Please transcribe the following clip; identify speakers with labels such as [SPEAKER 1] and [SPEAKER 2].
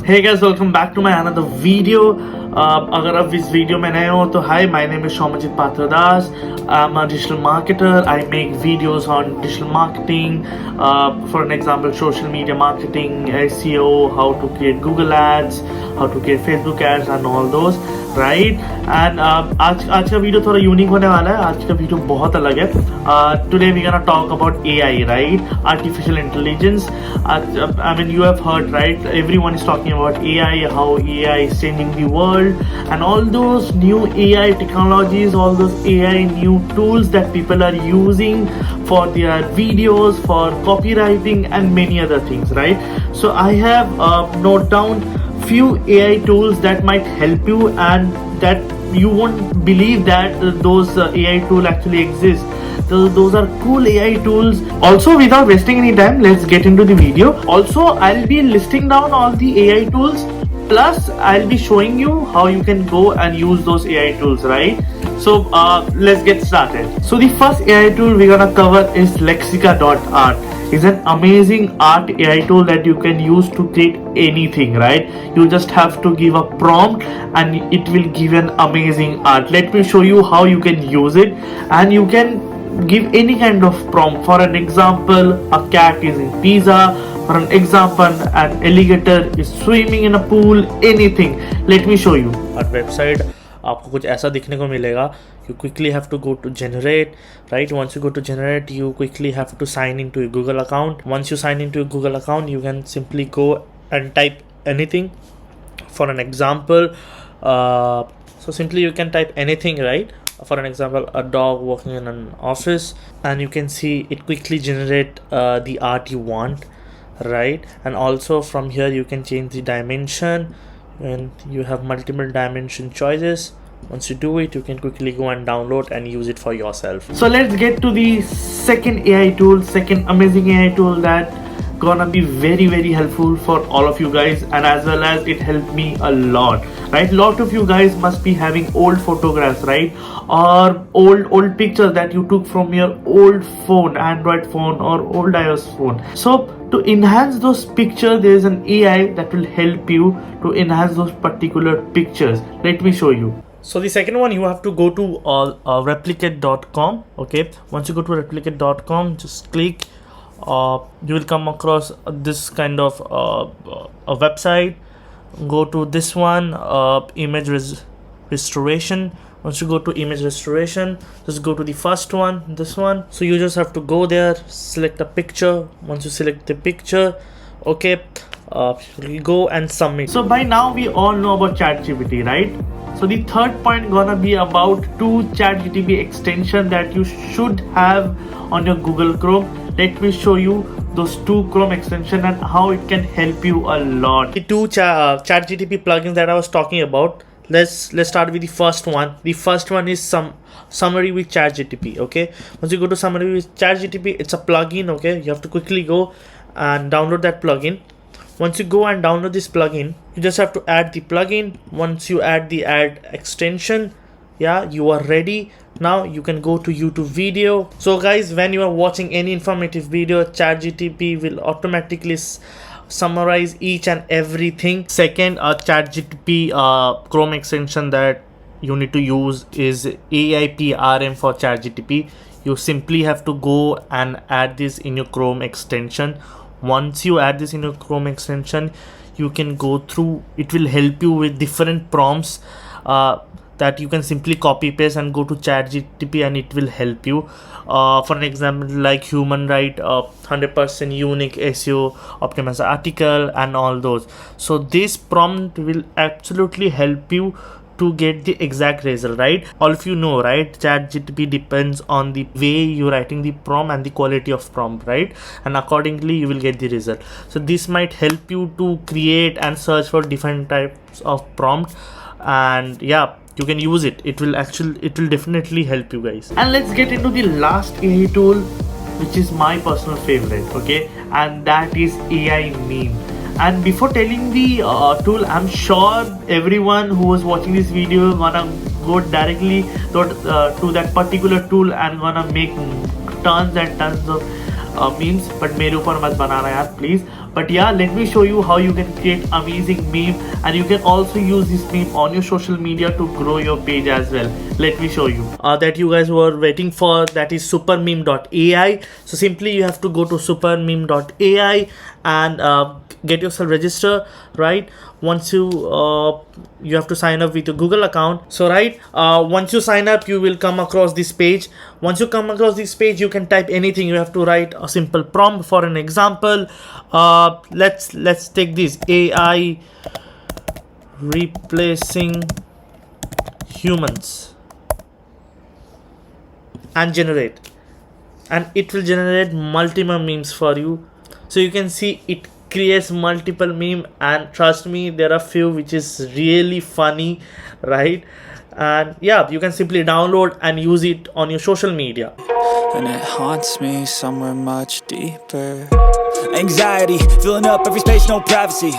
[SPEAKER 1] Hey guys, welcome back to my another video. अगर आप इस वीडियो में नए हो तो hi, my name is Shomajit Patradas. I'm a digital marketer. I make videos on digital marketing, for an example, social media marketing, SEO, how to create Google ads, how to create Facebook ads and all those, right? And आज का video थोड़ा unique होने वाला है. आज का video बहुत अलग है. Today we're gonna talk about AI, right? Artificial intelligence. I mean, you have heard, right? Everyone is talking about AI, how AI is changing the world, and all those new AI technologies, all those AI new tools that people are using for their videos, for copywriting, and many other things, right? So I have noted down few AI tools that might help you, and that you won't believe that those AI tools actually exist. Those are cool AI tools. Also, without wasting any time, let's get into the video. Also, I'll be listing down all the AI tools, plus I'll be showing you how you can go and use those AI tools, right? So let's get started. So the first AI tool we're gonna cover is Lexica.art. It's an amazing art AI tool that you can use to create anything, right? You just have to give a prompt and it will give an amazing art. Let me show you how you can use it, and you can give any kind of prompt. For an example, a cat is eating pizza. For an example, an alligator is swimming in a pool. Anything. Let me show you. Our website आपको कुछ ऐसा दिखने को मिलेगा. You quickly have to go to generate, right? Once you go to generate, you quickly have to sign into your Google account. Once you sign into your Google account, you can simply go and type anything. For an example, so simply you can type anything, right? For an example, a dog walking in an office, and you can see it quickly generate the art you want, right? And also from here you can change the dimension, and you have multiple dimension choices. Once you do it, you can quickly go and download and use it for yourself. So let's get to the second AI tool, second amazing AI tool that gonna be very helpful for all of you guys, and as well as it helped me a lot, right? Lot of you guys must be having old photographs, right? Or old pictures that you took from your old phone, Android phone or old iOS phone. So to enhance those pictures, there is an AI that will help you to enhance those particular pictures. Let me show you. So the second one, you have to go to replicate.com. okay, once you go to replicate.com, just click. You will come across this kind of a website. Go to this one, image restoration. Once you go to image restoration, just go to the first one, this one. So you just have to go there, select a picture. Once you select the picture, okay, you go and submit. So by now we all know about ChatGPT, right? So the third point gonna be about two ChatGPT extension that you should have on your Google Chrome. Let me show you those two Chrome extension and how it can help you a lot. The two ChatGPT plugins that I was talking about. Let's start with the first one. The first one is summary with ChatGPT. Okay, once you go to summary with ChatGPT, it's a plugin. Okay, you have to quickly go and download that plugin. Once you go and download this plugin, you just have to add the plugin. Once you add the add extension, yeah, you are ready. Now you can go to YouTube video. So guys, when you are watching any informative video, ChatGPT will automatically summarize each and everything. Second, ChatGPT Chrome extension that you need to use is AIPRM for ChatGPT. You simply have to go and add this in your Chrome extension. Once you add this in your Chrome extension, you can go through. It will help you with different prompts that you can simply copy paste and go to ChatGPT, and it will help you. For an example, like human right, 100% unique SEO optimized article and all those. So this prompt will absolutely help you to get the exact result, right? All of you know, right? ChatGPT depends on the way you're writing the prompt and the quality of prompt, right? And accordingly you will get the result. So this might help you to create and search for different types of prompt, and yeah, you can use it. It will definitely help you guys. And let's get into the last AI tool, which is my personal favorite, okay, and that is AI meme. And before telling the tool, I'm sure everyone who was watching this video gonna go directly to that particular tool and gonna make tons and tons of memes. But मेरे ऊपर मत बनाना यार, please. But yeah, let me show you how you can create amazing meme, and you can also use this meme on your social media to grow your page as well. Let me show you that you guys were waiting for, that is Supermeme.ai. So simply you have to go to Supermeme.ai and get yourself register, right? Once you have to sign up with your Google account. So right, once you sign up, you will come across this page. Once you come across this page, you can type anything. You have to write a simple prompt. For an example, let's take this: AI replacing humans, and generate, and it will generate multiple memes for you. So you can see it creates multiple meme, and trust me, there are few which is really funny, right? And yeah, you can simply download and use it on your social media.
[SPEAKER 2] And it haunts me somewhere much deeper. Anxiety filling up every space, no privacy.